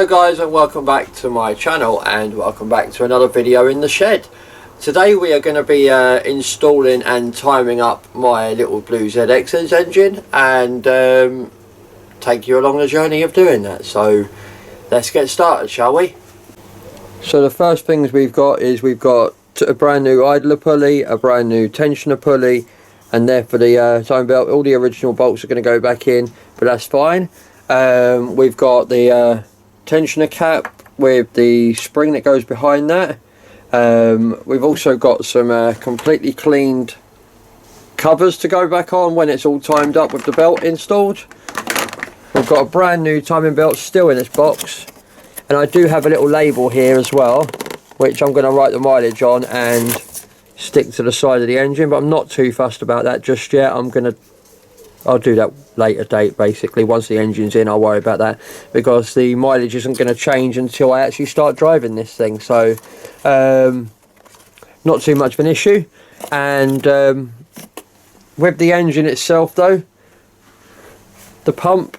Hello guys, and welcome back to my channel, and welcome back to another video in the shed. Today we are going to be installing and timing up my little blue ZX engine and take you along the journey of doing that. So let's get started, shall we? So the first things we've got is we've got a brand new idler pulley, a brand new tensioner pulley, and there for the timing belt. All the original bolts are going to go back in, but that's fine. We've got the tensioner cap with the spring that goes behind that. We've also got some completely cleaned covers to go back on when it's all timed up with the belt installed. We've got a brand new timing belt still in this box, and I do have a little label here as well, which I'm going to write the mileage on and stick to the side of the engine, but I'm not too fussed about that just yet. I'll do that later date, basically. Once the engine's in, I'll worry about that, because the mileage isn't going to change until I actually start driving this thing. So not too much of an issue. And with the engine itself though, the pump,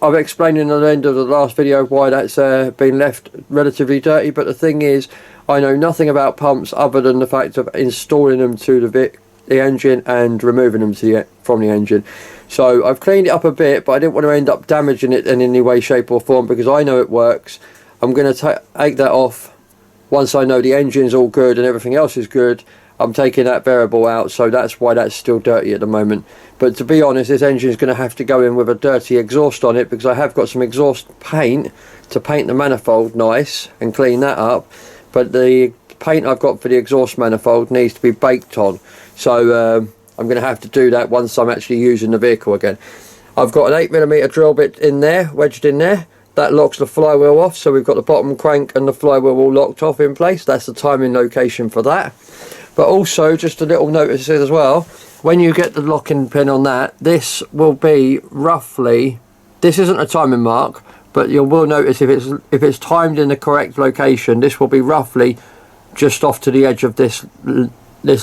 I've explained in the end of the last video why that's been left relatively dirty, but the thing is, I know nothing about pumps other than the fact of installing them to the engine and removing them from the engine. So I've cleaned it up a bit, but I didn't want to end up damaging it in any way, shape or form, because I know it works. I'm going to take that off once I know the engine's all good and everything else is good. I'm taking that variable out, so that's why that's still dirty at the moment. But to be honest, this engine is going to have to go in with a dirty exhaust on it, because I have got some exhaust paint to paint the manifold nice and clean that up, but the paint I've got for the exhaust manifold needs to be baked on. So I'm going to have to do that once I'm actually using the vehicle again. I've got an 8mm drill bit in there, wedged in there. That locks the flywheel off, so we've got the bottom crank and the flywheel all locked off in place. That's the timing location for that. But also, just a little notice as well, when you get the locking pin on that, this will be roughly, this isn't a timing mark, but you will notice if it's timed in the correct location, this will be roughly just off to the edge of this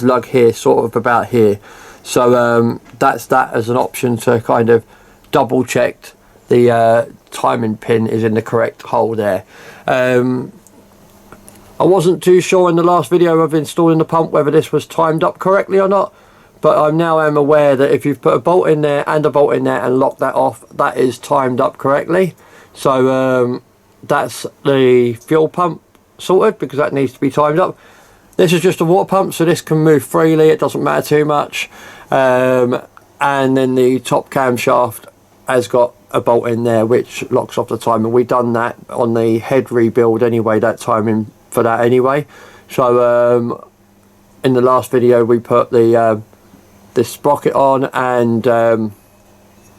lug here, sort of about here. So that's that as an option to kind of double check the timing pin is in the correct hole there. I wasn't too sure in the last video of installing the pump whether this was timed up correctly or not, but I now am aware that if you've put a bolt in there and a bolt in there and locked that off, that is timed up correctly. So that's the fuel pump sorted, because that needs to be timed up. This is just a water pump, so this can move freely, it doesn't matter too much. And then the top camshaft has got a bolt in there which locks off the timing. We've done that on the head rebuild anyway, that timing for that anyway. So in the last video we put the this sprocket on and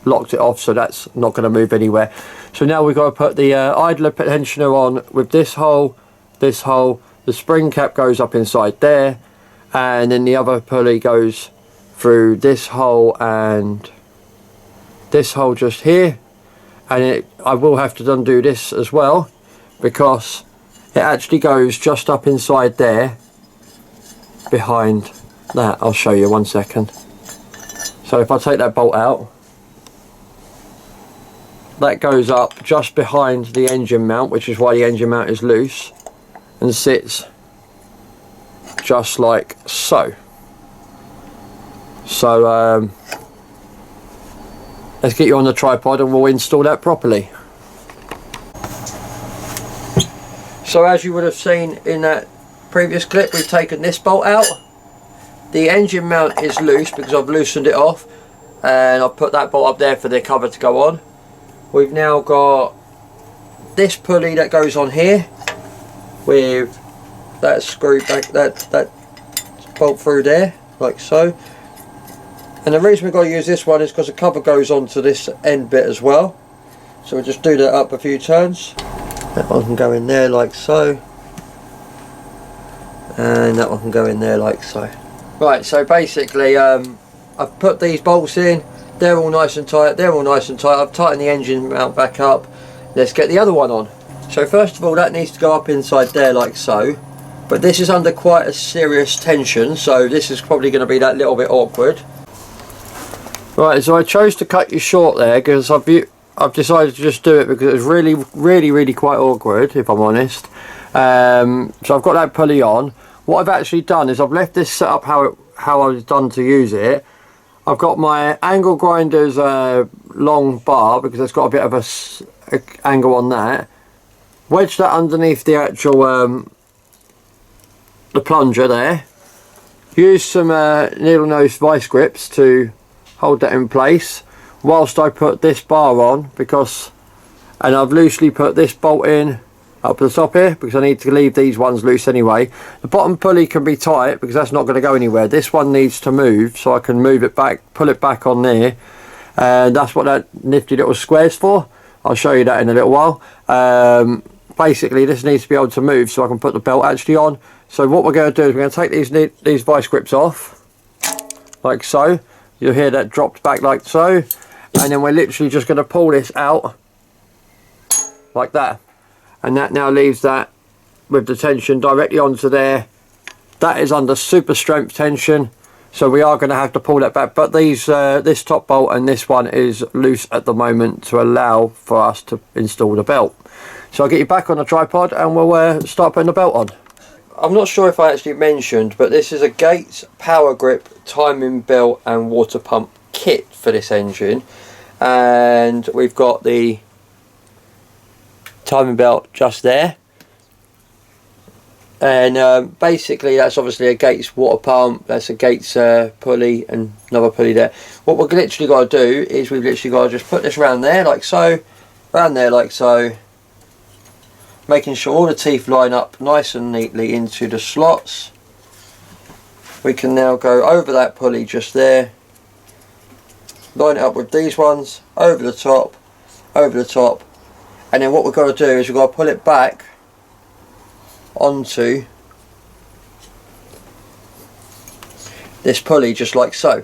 locked it off, so that's not going to move anywhere. So now we've got to put the idler tensioner on with this hole, the spring cap goes up inside there, and then the other pulley goes through this hole and this hole just here. And I will have to undo this as well, because it actually goes just up inside there behind that. I'll show you 1 second. So if I take that bolt out, that goes up just behind the engine mount, which is why the engine mount is loose, and sits just like so. So let's get you on the tripod and we'll install that properly. So as you would have seen in that previous clip, we've taken this bolt out. The engine mount is loose because I've loosened it off, and I've put that bolt up there for the cover to go on. We've now got this pulley that goes on here with that screw back, that bolt through there like so. And the reason we've got to use this one is because the cover goes onto this end bit as well. So we'll just do that up a few turns. That one can go in there like so, and that one can go in there like so. Right, so basically I've put these bolts in, they're all nice and tight, I've tightened the engine mount back up. Let's get the other one on. So first of all, that needs to go up inside there like so, but this is under quite a serious tension, so this is probably going to be that little bit awkward. Right, so I chose to cut you short there because I've decided to just do it because it was really quite awkward, if I'm honest. So I've got that pulley on. What I've actually done is I've left this set up how I was done to use it. I've got my angle grinder's long bar, because it's got a bit of a angle on that. Wedged that underneath the actual the plunger there. Used some needle nose vice grips to hold that in place whilst I put this bar on, and I've loosely put this bolt in up the top here because I need to leave these ones loose anyway. The bottom pulley can be tight because that's not going to go anywhere. This one needs to move, so I can move it back, pull it back on there, and that's what that nifty little square's for. I'll show you that in a little while. Basically this needs to be able to move so I can put the belt actually on. So what we're going to do is we're going to take these vice grips off like so. You'll hear that dropped back like so, and then we're literally just going to pull this out like that, and that now leaves that with the tension directly onto there. That is under super strength tension, so we are going to have to pull that back, but this top bolt and this one is loose at the moment to allow for us to install the belt. So I'll get you back on the tripod and we'll start putting the belt on. I'm not sure if I actually mentioned, but this is a Gates power grip, timing belt and water pump kit for this engine, and we've got the timing belt just there, and basically that's obviously a Gates water pump, that's a Gates pulley and another pulley there. What we've literally got to do is we've literally got to just put this around there like so, around there like so, making sure all the teeth line up nice and neatly into the slots. We can now go over that pulley just there, line it up with these ones, over the top, and then what we've got to do is we've got to pull it back onto this pulley just like so.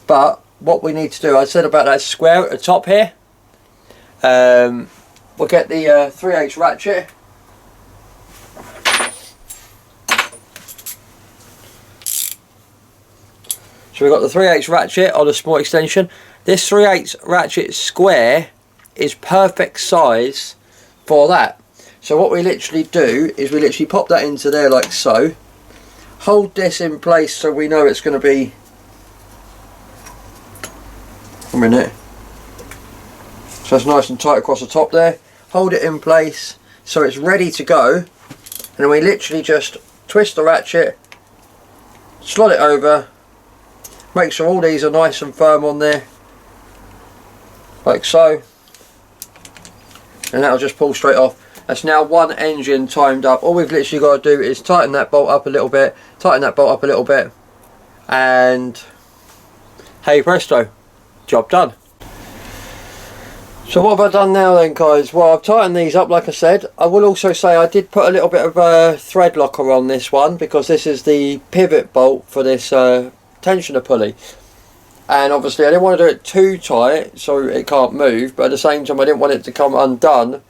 But what we need to do, I said about that square at the top here, we'll get the 3/8 ratchet. So we've got the 3/8 ratchet on a small extension. This 3/8 ratchet square is perfect size for that. So what we literally do is we literally pop that into there like so. Hold this in place so we know it's going to be, a minute, so it's nice and tight across the top there. Hold it in place so it's ready to go, and then we literally just twist the ratchet, slot it over, make sure all these are nice and firm on there like so, and that'll just pull straight off. That's now one engine timed up. All we've literally got to do is tighten that bolt up a little bit, tighten that bolt up a little bit, and hey presto, job done. So what have I done now then, guys? Well, I've tightened these up like I said. I will also say I did put a little bit of a thread locker on this one because this is the pivot bolt for this tensioner pulley. And obviously I didn't want to do it too tight so it can't move, but at the same time I didn't want it to come undone.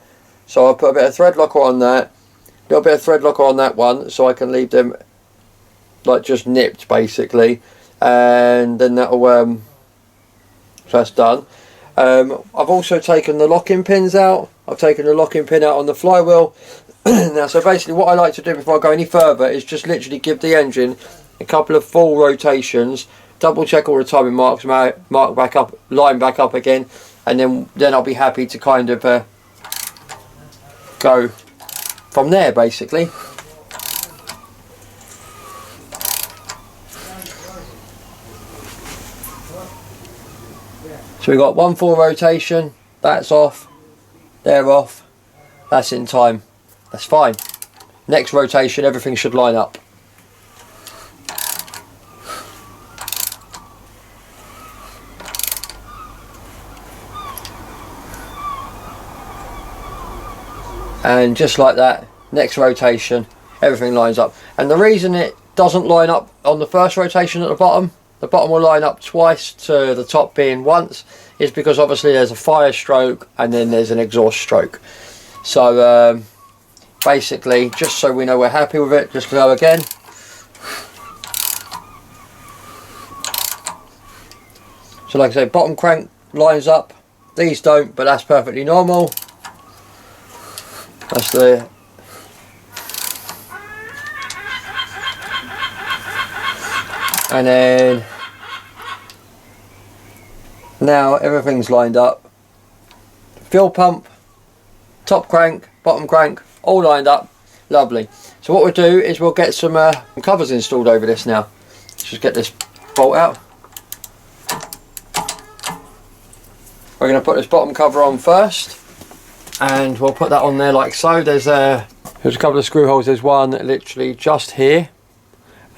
So I put a bit of thread locker on that, a little bit of thread locker on that one so I can leave them like just nipped basically. And then that'll, so that's done. I've also taken the locking pins out. I've taken the locking pin out on the flywheel. Now, so basically what I like to do before I go any further is just literally give the engine a couple of full rotations, double check all the timing marks, mark back up, line back up again, and then I'll be happy to kind of go from there basically. So we've got one full rotation, that's off, they're off, that's in time, that's fine. Next rotation, everything should line up. And just like that, next rotation, everything lines up. And the reason it doesn't line up on the first rotation at the bottom will line up twice to the top being once, is because obviously there's a fire stroke and then there's an exhaust stroke. So basically, just so we know we're happy with it, just go again. So like I say, bottom crank lines up, These don't, but that's perfectly normal. That's the and then now everything's lined up. Fuel pump, top crank, bottom crank, all lined up. Lovely. So what we'll do is we'll get some covers installed over this now. Let's just get this bolt out. We're going to put this bottom cover on first, and we'll put that on there like so. There's a couple of screw holes. There's one literally just here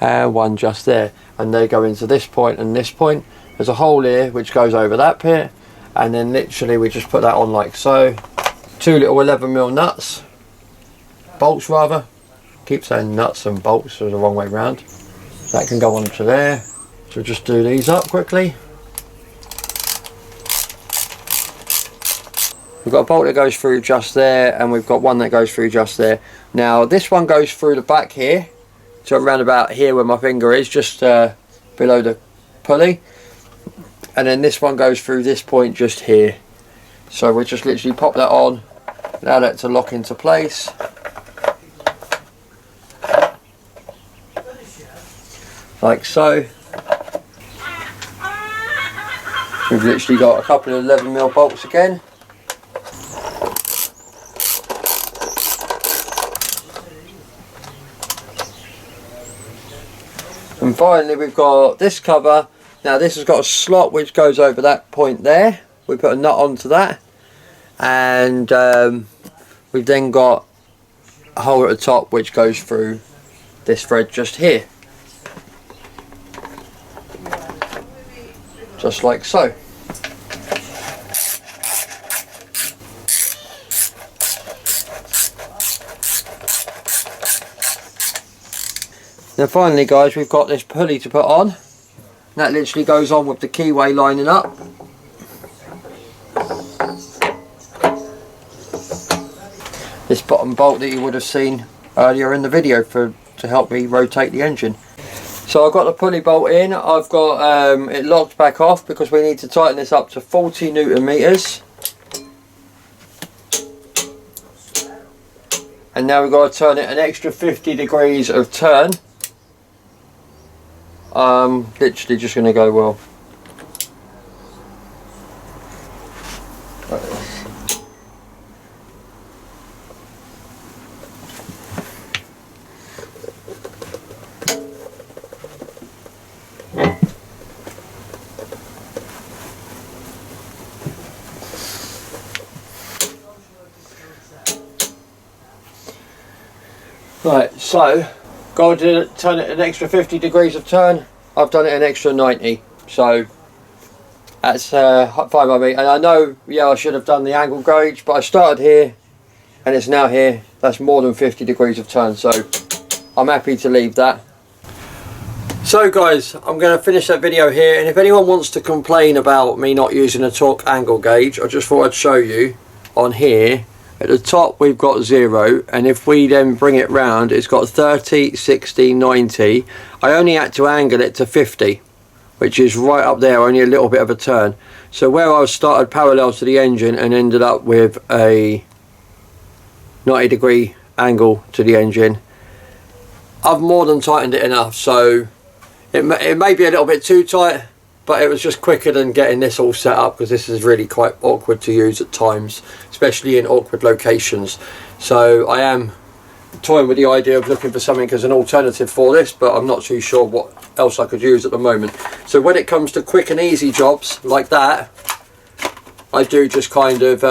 and one just there, and they go into this point and this point. There's a hole here which goes over that bit, and then literally we just put that on like so. Two little 11mm nuts, bolts rather. Keep saying nuts and bolts, so the wrong way round. That can go onto there. So just do these up quickly. We've got a bolt that goes through just there, and we've got one that goes through just there. Now this one goes through the back here, so around about here where my finger is, just below the pulley. And then this one goes through this point just here. So we just literally pop that on, allow that to lock into place. Like so. We've literally got a couple of 11mm bolts again. And finally we've got this cover. Now this has got a slot which goes over that point there. We put a nut onto that, and we've then got a hole at the top which goes through this thread just here. Just like so. Now finally guys, we've got this pulley to put on. That literally goes on with the keyway lining up. This bottom bolt that you would have seen earlier in the video to help me rotate the engine. So I've got the pulley bolt in. I've got it locked back off because we need to tighten this up to 40 Newton meters. And now we've got to turn it an extra 50 degrees of turn. Literally just going to go well. Like this. Right, so go to turn it an extra 50 degrees of turn. I've done it an extra 90, so that's fine by me. And I know, yeah, I should have done the angle gauge, but I started here and it's now here. That's more than 50 degrees of turn, so I'm happy to leave that. So guys, I'm going to finish that video here, and if anyone wants to complain about me not using a torque angle gauge, I just thought I'd show you on here. At the top we've got 0, and if we then bring it round, it's got 30, 60, 90. I only had to angle it to 50, which is right up there, only a little bit of a turn. So where I started parallel to the engine and ended up with a 90 degree angle to the engine, I've more than tightened it enough. So it may be a little bit too tight, but it was just quicker than getting this all set up, because this is really quite awkward to use at times, especially in awkward locations. So I am toying with the idea of looking for something as an alternative for this, but I'm not too sure what else I could use at the moment. So when it comes to quick and easy jobs like that, I do just kind of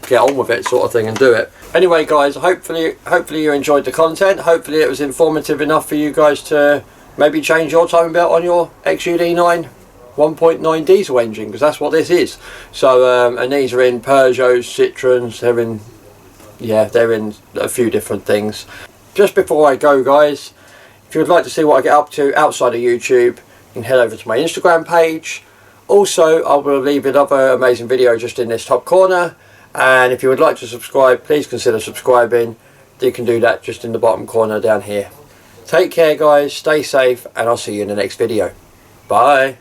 get on with it sort of thing and do it. Anyway guys, hopefully you enjoyed the content. Hopefully it was informative enough for you guys to maybe change your timing belt on your XUD9 1.9 diesel engine, because that's what this is. So and these are in Peugeots, Citroens, they're in a few different things. Just before I go guys, if you would like to see what I get up to outside of YouTube, you can head over to my Instagram page. Also I will leave another amazing video just in this top corner, and if you would like to subscribe, please consider subscribing. You can do that just in the bottom corner down here. Take care guys, stay safe, and I'll see you in the next video. Bye.